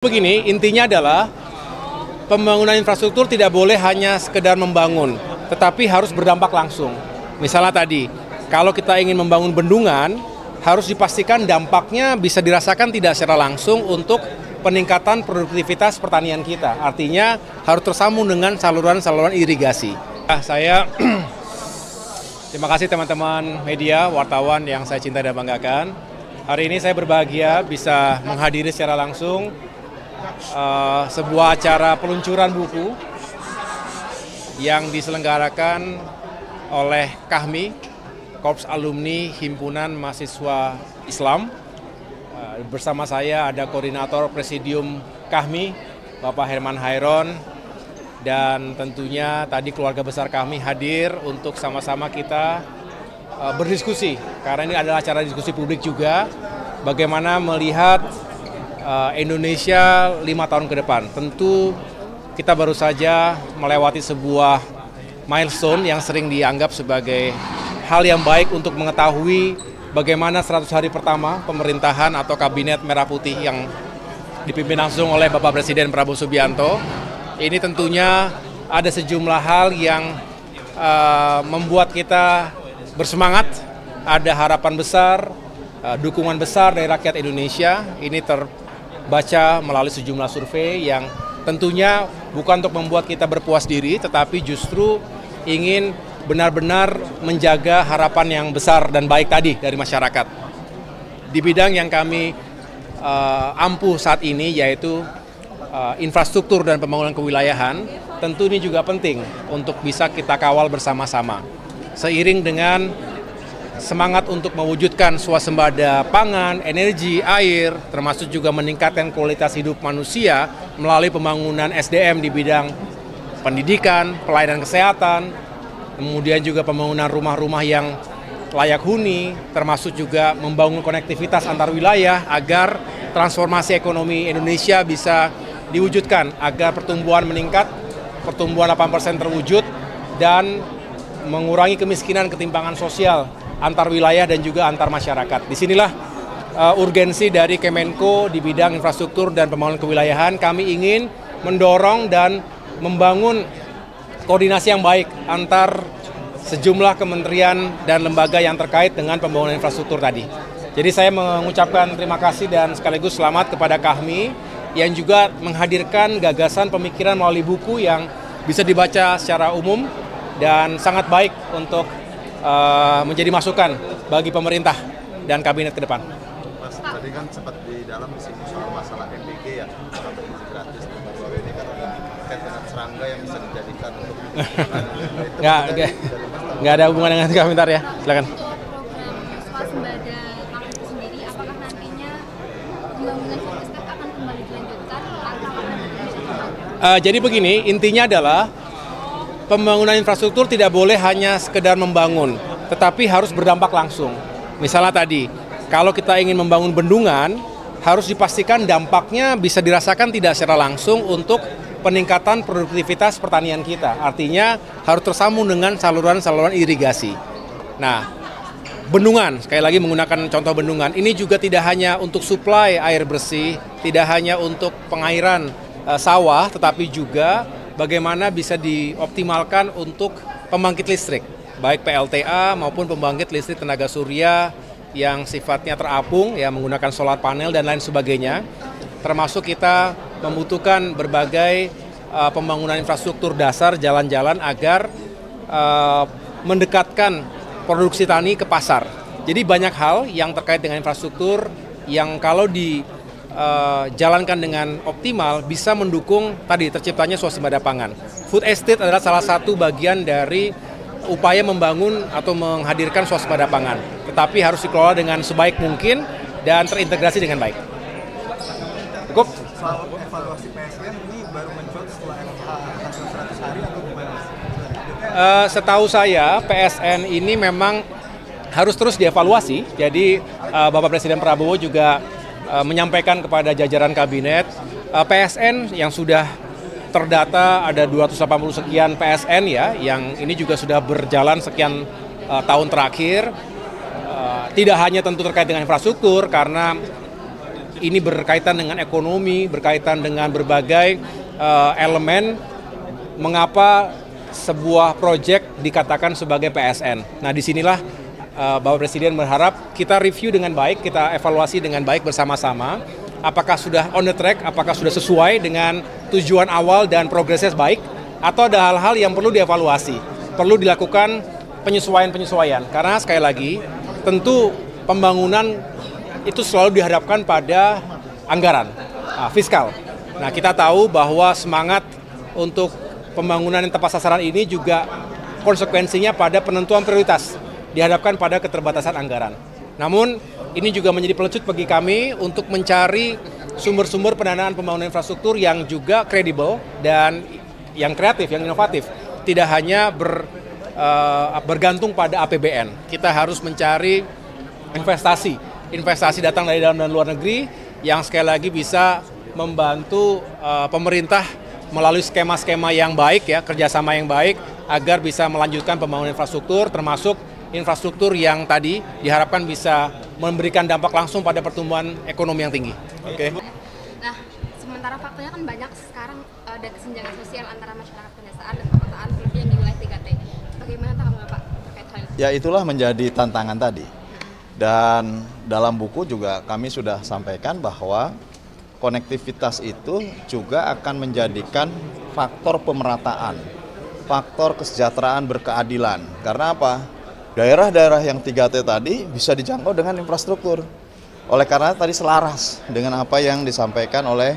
Begini, intinya adalah pembangunan infrastruktur tidak boleh hanya sekedar membangun, tetapi harus berdampak langsung. Misalnya tadi, kalau kita ingin membangun bendungan, harus dipastikan dampaknya bisa dirasakan tidak secara langsung untuk peningkatan produktivitas pertanian kita. Artinya harus tersambung dengan saluran-saluran irigasi. Terima kasih teman-teman media, wartawan yang saya cintai dan banggakan. Hari ini saya berbahagia bisa menghadiri secara langsung sebuah acara peluncuran buku yang diselenggarakan oleh KAHMI, Korps Alumni Himpunan Mahasiswa Islam. Bersama saya ada Koordinator Presidium KAHMI, Bapak Herman Hairon, dan tentunya tadi keluarga besar KAHMI hadir untuk sama-sama kita berdiskusi, karena ini adalah acara diskusi publik juga, bagaimana melihat Indonesia 5 tahun ke depan. Tentu kita baru saja melewati sebuah milestone yang sering dianggap sebagai hal yang baik untuk mengetahui bagaimana 100 hari pertama pemerintahan atau kabinet merah putih yang dipimpin langsung oleh Bapak Presiden Prabowo Subianto. Ini tentunya ada sejumlah hal yang membuat kita bersemangat, ada harapan besar, dukungan besar dari rakyat Indonesia. Ini terbaca melalui sejumlah survei yang tentunya bukan untuk membuat kita berpuas diri, tetapi justru ingin benar-benar menjaga harapan yang besar dan baik tadi dari masyarakat. Di bidang yang kami ampuh saat ini, yaitu infrastruktur dan pembangunan kewilayahan, tentu ini juga penting untuk bisa kita kawal bersama-sama. Seiring dengan semangat untuk mewujudkan swasembada pangan, energi, air, termasuk juga meningkatkan kualitas hidup manusia melalui pembangunan SDM di bidang pendidikan, pelayanan kesehatan, kemudian juga pembangunan rumah-rumah yang layak huni, termasuk juga membangun konektivitas antar wilayah agar transformasi ekonomi Indonesia bisa diwujudkan, agar pertumbuhan meningkat, pertumbuhan 8% terwujud, dan mengurangi kemiskinan, ketimpangan sosial antar wilayah dan juga antar masyarakat. Disinilah urgensi dari Kemenko di bidang infrastruktur dan pembangunan kewilayahan. Kami ingin mendorong dan membangun koordinasi yang baik antar sejumlah kementerian dan lembaga yang terkait dengan pembangunan infrastruktur tadi. Jadi saya mengucapkan terima kasih dan sekaligus selamat kepada KAHMI yang juga menghadirkan gagasan pemikiran melalui buku yang bisa dibaca secara umum dan sangat baik untuk menjadi masukan bagi pemerintah dan kabinet ke depan. Mas, tadi kan sempat di dalam disinggung soal masalah MBG ya, gizi gratis. Bahwa ini kan terkait dengan serangga yang bisa dijadikan untuk nggak ada hubungan dengan komentar ya, silakan. Untuk program swasembada pangan itu sendiri, apakah nantinya pembangunan fokustek akan kembali dilanjutkan atau Jadi begini, intinya adalah pembangunan infrastruktur tidak boleh hanya sekedar membangun, tetapi harus berdampak langsung. Misalnya tadi, kalau kita ingin membangun bendungan, harus dipastikan dampaknya bisa dirasakan tidak secara langsung untuk peningkatan produktivitas pertanian kita. Artinya harus tersambung dengan saluran-saluran irigasi. Nah, bendungan, sekali lagi menggunakan contoh bendungan, ini juga tidak hanya untuk suplai air bersih, tidak hanya untuk pengairan sawah, tetapi juga bagaimana bisa dioptimalkan untuk pembangkit listrik, baik PLTA maupun pembangkit listrik tenaga surya yang sifatnya terapung, ya menggunakan solar panel dan lain sebagainya. Termasuk kita membutuhkan berbagai pembangunan infrastruktur dasar, jalan-jalan agar mendekatkan produksi tani ke pasar. Jadi banyak hal yang terkait dengan infrastruktur yang kalau dijalankan dengan optimal bisa mendukung tadi terciptanya swasembada pangan. Food estate adalah salah satu bagian dari upaya membangun atau menghadirkan swasembada pangan. Tetapi harus dikelola dengan sebaik mungkin dan terintegrasi dengan baik. Cukup? soal evaluasi PSN ini baru muncul setelah hasil 100 hari atau gimana? Setahu saya PSN ini memang harus terus dievaluasi. Jadi Bapak Presiden Prabowo juga menyampaikan kepada jajaran kabinet PSN yang sudah terdata ada 280 sekian PSN ya, yang ini juga sudah berjalan sekian tahun terakhir. Tidak hanya tentu terkait dengan infrastruktur, karena ini berkaitan dengan ekonomi, berkaitan dengan berbagai elemen mengapa sebuah proyek dikatakan sebagai PSN. Nah, disinilah Bapak Presiden berharap kita review dengan baik, kita evaluasi dengan baik bersama-sama. Apakah sudah on the track, apakah sudah sesuai dengan tujuan awal dan progresnya baik, atau ada hal-hal yang perlu dievaluasi, perlu dilakukan penyesuaian-penyesuaian. Karena sekali lagi, tentu pembangunan itu selalu dihadapkan pada anggaran, fiskal. Nah, kita tahu bahwa semangat untuk pembangunan yang tepat sasaran ini juga konsekuensinya pada penentuan prioritas, dihadapkan pada keterbatasan anggaran. Namun, ini juga menjadi pelecut bagi kami untuk mencari sumber-sumber pendanaan pembangunan infrastruktur yang juga kredibel dan yang kreatif, yang inovatif. Tidak hanya bergantung pada APBN. Kita harus mencari investasi. Investasi datang dari dalam dan luar negeri yang sekali lagi bisa membantu pemerintah melalui skema-skema yang baik, ya, kerjasama yang baik, agar bisa melanjutkan pembangunan infrastruktur, termasuk infrastruktur yang tadi diharapkan bisa memberikan dampak langsung pada pertumbuhan ekonomi yang tinggi. Oke. Nah, sementara faktanya kan banyak sekarang ada kesenjangan sosial antara masyarakat pedesaan dan perkotaan, terlebih yang di wilayah 3T. Bagaimana tanggapan Bapak terkait hal itu? Ya, itulah menjadi tantangan tadi. Dan dalam buku juga kami sudah sampaikan bahwa konektivitas itu juga akan menjadikan faktor pemerataan, faktor kesejahteraan berkeadilan. Karena apa? Daerah-daerah yang 3T tadi bisa dijangkau dengan infrastruktur. Oleh karena tadi selaras dengan apa yang disampaikan oleh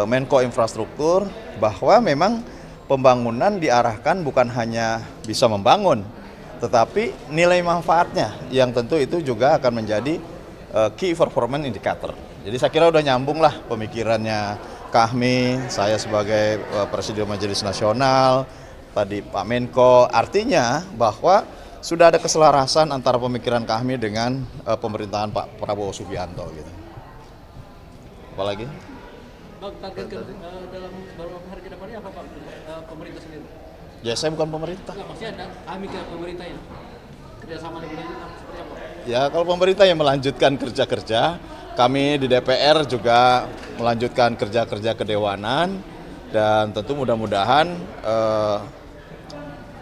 Menko Infrastruktur, bahwa memang pembangunan diarahkan bukan hanya bisa membangun, tetapi nilai manfaatnya yang tentu itu juga akan menjadi key performance indicator. Jadi saya kira udah nyambung lah pemikirannya Kahmi, saya sebagai Presiden Majelis Nasional, tadi Pak Menko, artinya bahwa sudah ada keselarasan antara pemikiran kami dengan pemerintahan Pak Prabowo Subianto gitu. Apalagi? Bang, target dalam beberapa hari ke depannya apa Pak? Pemerintah sendiri? Ya, saya bukan pemerintah. Enggak, maksudnya ada kami ke pemerintah ya? Kerjasama dengan pemerintah seperti apa? Ya, kalau pemerintah yang melanjutkan kerja-kerja, kami di DPR juga melanjutkan kerja-kerja kedewanan, dan tentu mudah-mudahan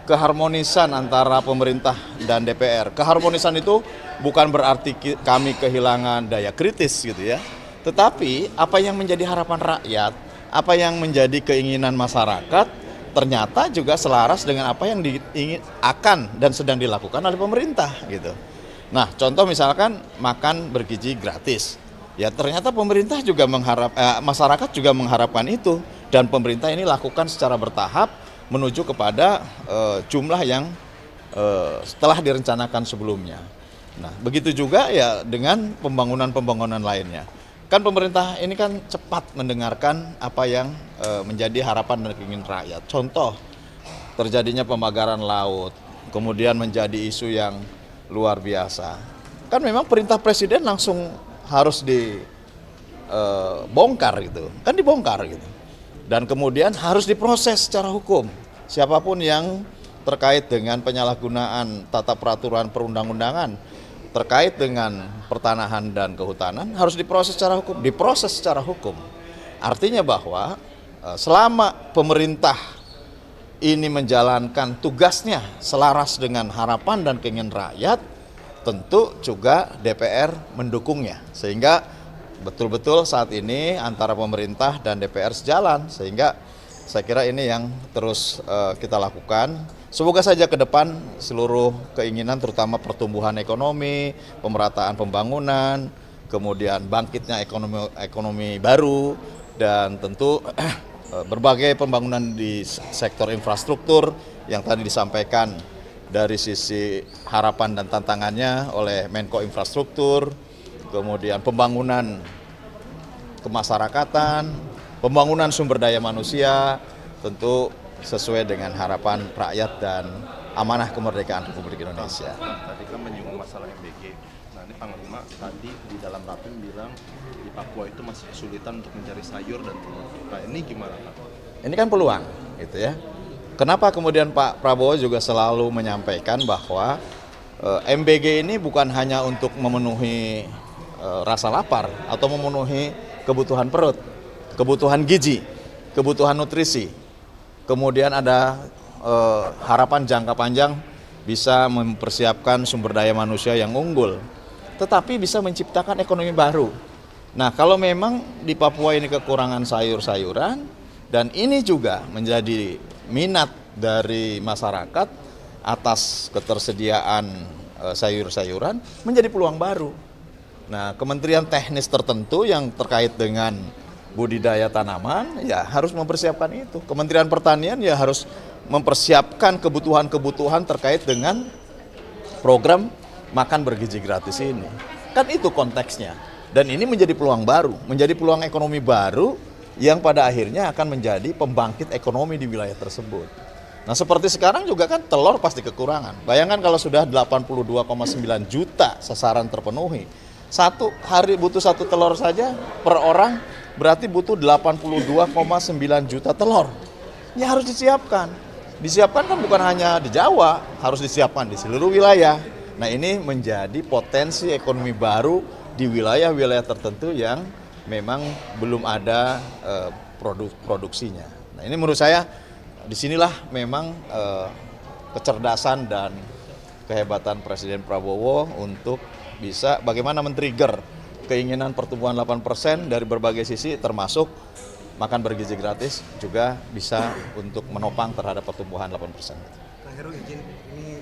keharmonisan antara pemerintah dan DPR. Keharmonisan itu bukan berarti kami kehilangan daya kritis gitu ya. Tetapi apa yang menjadi harapan rakyat, apa yang menjadi keinginan masyarakat, ternyata juga selaras dengan apa yang akan dan sedang dilakukan oleh pemerintah gitu. Nah, contoh misalkan makan bergizi gratis. Ya, ternyata pemerintah juga masyarakat juga mengharapkan itu, dan pemerintah ini lakukan secara bertahap menuju kepada jumlah yang setelah direncanakan sebelumnya. Nah, begitu juga ya dengan pembangunan-pembangunan lainnya. Kan pemerintah ini kan cepat mendengarkan apa yang menjadi harapan dan keinginan rakyat. Contoh, terjadinya pembakaran laut, kemudian menjadi isu yang luar biasa. Kan memang perintah presiden langsung harus dibongkar gitu. Kan dibongkar gitu. Dan kemudian harus diproses secara hukum. Siapapun yang terkait dengan penyalahgunaan tata peraturan perundang-undangan terkait dengan pertanahan dan kehutanan harus diproses secara hukum. Artinya bahwa selama pemerintah ini menjalankan tugasnya selaras dengan harapan dan keinginan rakyat, tentu juga DPR mendukungnya. Sehingga betul-betul saat ini antara pemerintah dan DPR sejalan, sehingga saya kira ini yang terus kita lakukan. Semoga saja ke depan seluruh keinginan, terutama pertumbuhan ekonomi, pemerataan pembangunan, kemudian bangkitnya ekonomi baru, dan tentu berbagai pembangunan di sektor infrastruktur yang tadi disampaikan dari sisi harapan dan tantangannya oleh Menko Infrastruktur, kemudian pembangunan kemasyarakatan, pembangunan sumber daya manusia, tentu sesuai dengan harapan rakyat dan amanah kemerdekaan Republik Indonesia. Tadi kan menyinggung masalah MBG. Nah, ini Panglima tadi di dalam rapim bilang di Papua itu masih kesulitan untuk mencari sayur dan telur. Nah, ini gimana Pak? Ini kan peluang, gitu ya. Kenapa kemudian Pak Prabowo juga selalu menyampaikan bahwa MBG ini bukan hanya untuk memenuhi rasa lapar atau memenuhi kebutuhan perut, kebutuhan gizi, kebutuhan nutrisi. Kemudian ada harapan jangka panjang bisa mempersiapkan sumber daya manusia yang unggul, tetapi bisa menciptakan ekonomi baru. Nah, kalau memang di Papua ini kekurangan sayur-sayuran, dan ini juga menjadi minat dari masyarakat atas ketersediaan sayur-sayuran, menjadi peluang baru. Nah, kementerian teknis tertentu yang terkait dengan budidaya tanaman ya harus mempersiapkan itu. Kementerian Pertanian ya harus mempersiapkan kebutuhan-kebutuhan terkait dengan program makan bergizi gratis ini. Kan itu konteksnya. Dan ini menjadi peluang baru, menjadi peluang ekonomi baru yang pada akhirnya akan menjadi pembangkit ekonomi di wilayah tersebut. Nah, seperti sekarang juga kan telur pasti kekurangan. Bayangkan kalau sudah 82,9 juta sasaran terpenuhi. Satu hari butuh satu telur saja per orang, berarti butuh 82,9 juta telur. Ini harus disiapkan. Disiapkan kan bukan hanya di Jawa, harus disiapkan di seluruh wilayah. Nah, ini menjadi potensi ekonomi baru di wilayah-wilayah tertentu yang memang belum ada produksinya. Nah, ini menurut saya disinilah memang kecerdasan dan kehebatan Presiden Prabowo untuk bisa bagaimana men-trigger keinginan pertumbuhan 8% dari berbagai sisi, termasuk makan bergizi gratis juga bisa untuk menopang terhadap pertumbuhan 8%. Kang Heru izin, ini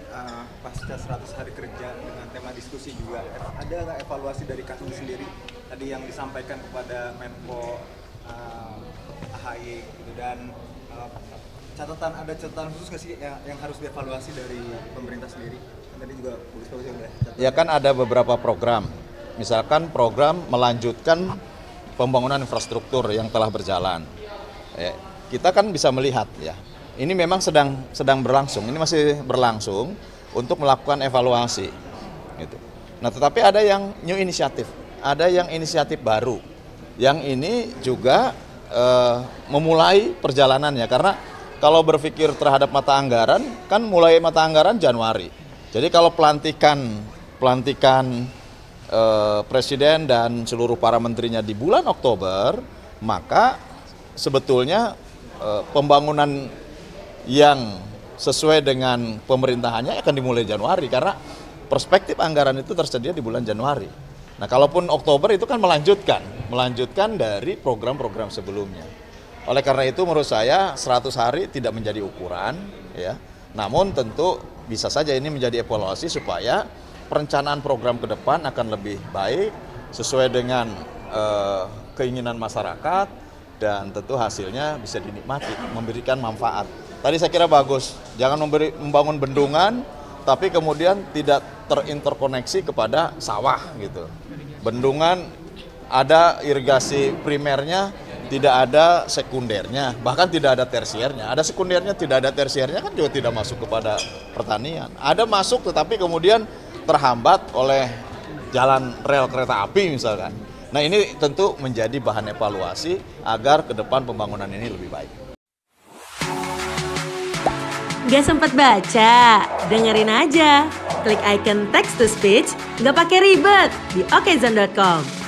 pasca 100 hari kerja dengan tema diskusi juga, ada nggak evaluasi dari Kang sendiri tadi yang disampaikan kepada Menko AHY gitu, dan ada catatan khusus nggak sih yang harus dievaluasi dari pemerintah sendiri? Tadi juga bagus-bagus ya udah catatan. Ya kan ada beberapa program, misalkan program melanjutkan pembangunan infrastruktur yang telah berjalan. Kita kan bisa melihat ya, ini memang sedang berlangsung, ini masih berlangsung untuk melakukan evaluasi. Gitu. Nah, tetapi ada yang new inisiatif, ada yang inisiatif baru, yang ini juga memulai perjalanannya, karena kalau berpikir terhadap mata anggaran, kan mulai mata anggaran Januari. Jadi kalau pelantikan Presiden dan seluruh para menterinya di bulan Oktober, maka sebetulnya pembangunan yang sesuai dengan pemerintahannya akan dimulai Januari, karena perspektif anggaran itu tersedia di bulan Januari. Nah, kalaupun Oktober itu kan melanjutkan dari program-program sebelumnya. Oleh karena itu menurut saya 100 hari tidak menjadi ukuran ya. Namun tentu bisa saja ini menjadi evaluasi supaya perencanaan program ke depan akan lebih baik sesuai dengan keinginan masyarakat, dan tentu hasilnya bisa dinikmati, memberikan manfaat. Tadi saya kira bagus, jangan membangun bendungan tapi kemudian tidak terinterkoneksi kepada sawah gitu. Bendungan ada irigasi primernya, tidak ada sekundernya, bahkan tidak ada tersiernya. Ada sekundernya, tidak ada tersiernya, kan juga tidak masuk kepada pertanian. Ada masuk tetapi kemudian terhambat oleh jalan rel kereta api misalkan. Nah, ini tentu menjadi bahan evaluasi agar ke depan pembangunan ini lebih baik. Gak sempat baca? Dengerin aja. Klik icon text to speech, gak pakai ribet di okezone.com.